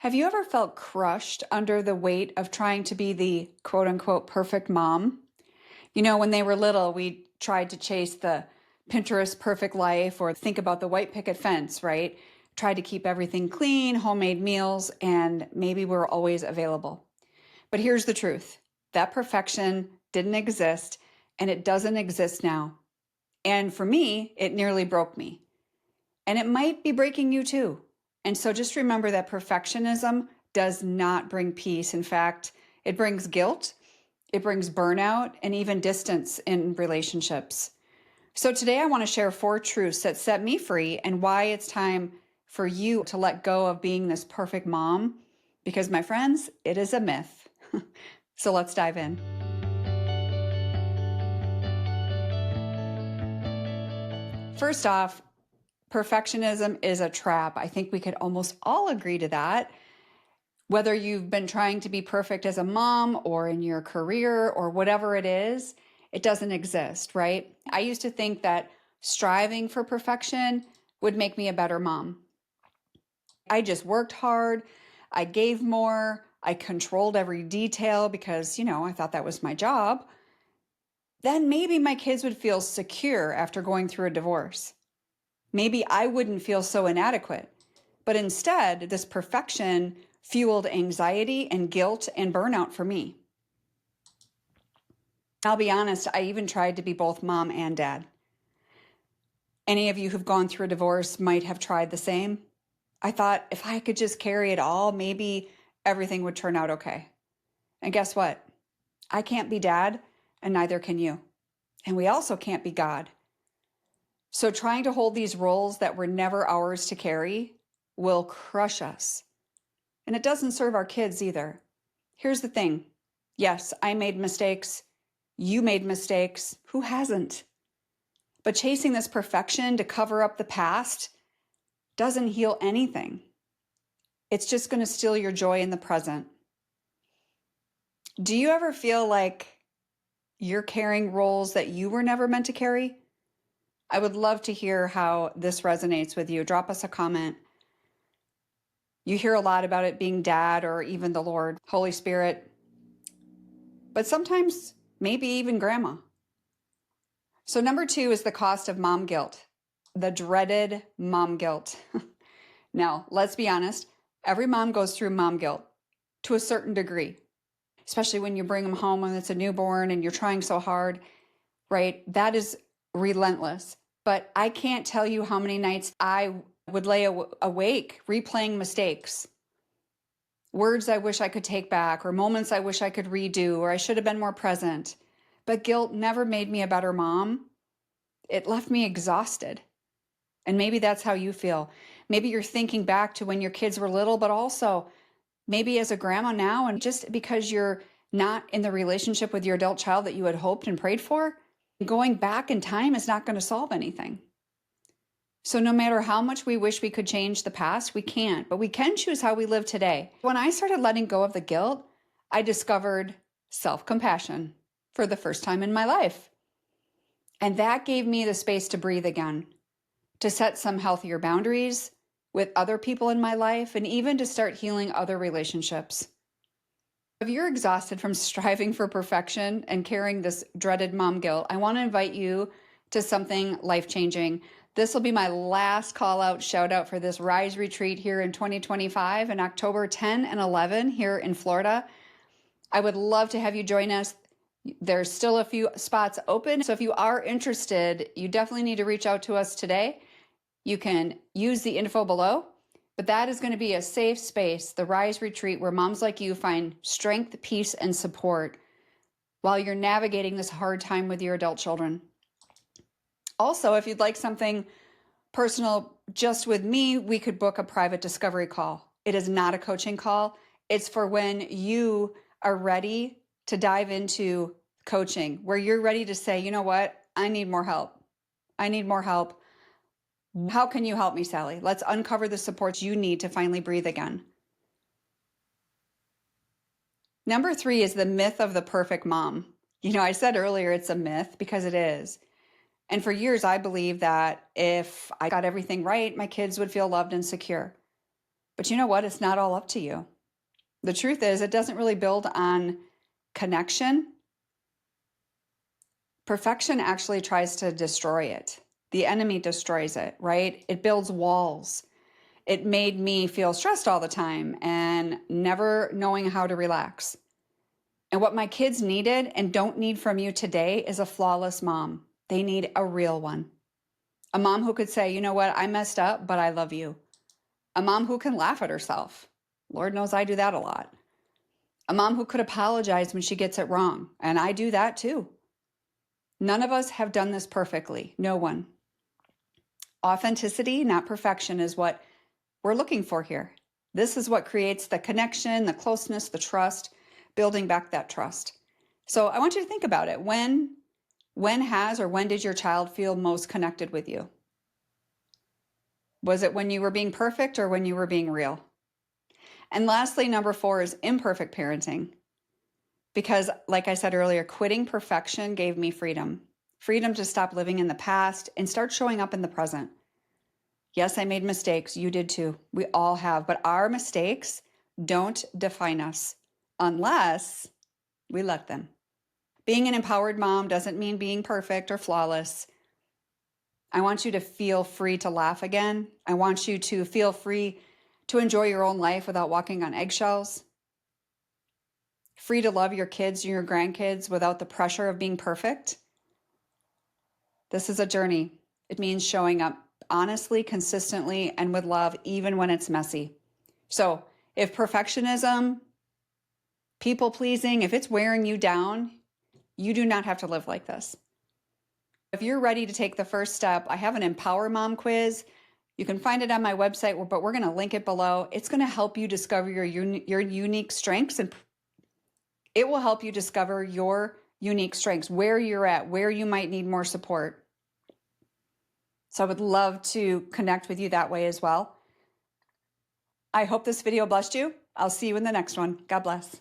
Have you ever felt crushed under the weight of trying to be the quote unquote perfect mom? When they were little, we tried to chase the Pinterest perfect life or think about the white picket fence, right? Tried to keep everything clean, homemade meals, and maybe we're always available. But here's the truth, that perfection didn't exist and it doesn't exist now. And for me, it nearly broke me. And it might be breaking you too. And so just remember that perfectionism does not bring peace. In fact, it brings guilt, it brings burnout, and even distance in relationships. So today I want to share 4 truths that set me free and why it's time for you to let go of being this perfect mom. Because, my friends, it is a myth. So let's dive in. First off, perfectionism is a trap. I think we could almost all agree to that. Whether you've been trying to be perfect as a mom or in your career or whatever it is, it doesn't exist, right? I used to think that striving for perfection would make me a better mom. I just worked hard, I gave more, I controlled every detail because, I thought that was my job. Then maybe my kids would feel secure after going through a divorce. Maybe I wouldn't feel so inadequate. But instead, this perfection fueled anxiety and guilt and burnout for me. I'll be honest, I even tried to be both mom and dad. Any of you who've gone through a divorce might have tried the same. I thought if I could just carry it all, maybe everything would turn out okay. And guess what? I can't be dad, and neither can you. And we also can't be God. So trying to hold these roles that were never ours to carry will crush us. And it doesn't serve our kids either. Here's the thing. Yes, I made mistakes. You made mistakes. Who hasn't? But chasing this perfection to cover up the past doesn't heal anything. It's just going to steal your joy in the present. Do you ever feel like you're carrying roles that you were never meant to carry? I would love to hear how this resonates with you. Drop us a comment. You hear a lot about it being dad or even the Lord, Holy Spirit, but sometimes maybe even grandma. So number 2 is the cost of mom guilt, the dreaded mom guilt. Now, let's be honest, every mom goes through mom guilt to a certain degree, especially when you bring them home when it's a newborn and you're trying so hard, right? That is relentless. But I can't tell you how many nights I would lay awake replaying mistakes, words I wish I could take back, or moments I wish I could redo, or I should have been more present. But guilt never made me a better mom. It left me exhausted. And maybe that's how you feel. Maybe you're thinking back to when your kids were little, but also maybe as a grandma now, and just because you're not in the relationship with your adult child that you had hoped and prayed for, going back in time is not going to solve anything. So no matter how much we wish we could change the past, we can't, but we can choose how we live today. When I started letting go of the guilt, I discovered self-compassion for the first time in my life. And that gave me the space to breathe again, to set some healthier boundaries with other people in my life, and even to start healing other relationships. If you're exhausted from striving for perfection and carrying this dreaded mom guilt, I want to invite you to something life-changing. This will be my last call out, shout out for this Rise Retreat here in 2025 in October 10 and 11 here in Florida. I would love to have you join us. There's still a few spots open. So if you are interested, you definitely need to reach out to us today. You can use the info below, but that is going to be a safe space, the Rise Retreat, where moms like you find strength, peace, and support while you're navigating this hard time with your adult children. Also, if you'd like something personal just with me, we could book a private discovery call. It is not a coaching call. It's for when you are ready to dive into coaching, where you're ready to say, you know what, I need more help. I need more help. How can you help me, Sally? Let's uncover the supports you need to finally breathe again. Number 3 is the myth of the perfect mom. I said earlier it's a myth because it is. And for years, I believed that if I got everything right, my kids would feel loved and secure. But you know what? It's not all up to you. The truth is, it doesn't really build on connection. Perfection actually tries to destroy it. The enemy destroys it, right? It builds walls. It made me feel stressed all the time and never knowing how to relax. And what my kids needed and don't need from you today is a flawless mom. They need a real one. A mom who could say, you know what, I messed up, but I love you. A mom who can laugh at herself. Lord knows I do that a lot. A mom who could apologize when she gets it wrong. And I do that too. None of us have done this perfectly. No one. Authenticity, not perfection, is what we're looking for here. This is what creates the connection, the closeness, the trust, building back that trust. So I want you to think about it. When did your child feel most connected with you? Was it when you were being perfect or when you were being real? And lastly, number 4 is imperfect parenting. Because like I said earlier, quitting perfection gave me freedom. Freedom to stop living in the past and start showing up in the present. Yes, I made mistakes. You did too. We all have. But our mistakes don't define us unless we let them. Being an empowered mom doesn't mean being perfect or flawless. I want you to feel free to laugh again. I want you to feel free to enjoy your own life without walking on eggshells. Free to love your kids and your grandkids without the pressure of being perfect. This is a journey. It means showing up honestly, consistently, and with love, even when it's messy. So if perfectionism, people pleasing, if it's wearing you down, you do not have to live like this. If you're ready to take the first step, I have an Empower Mom quiz. You can find it on my website, but we're going to link it below. It's going to help you discover your unique strengths, and it will help you discover your unique strengths, where you're at, where you might need more support. So I would love to connect with you that way as well. I hope this video blessed you. I'll see you in the next one. God bless.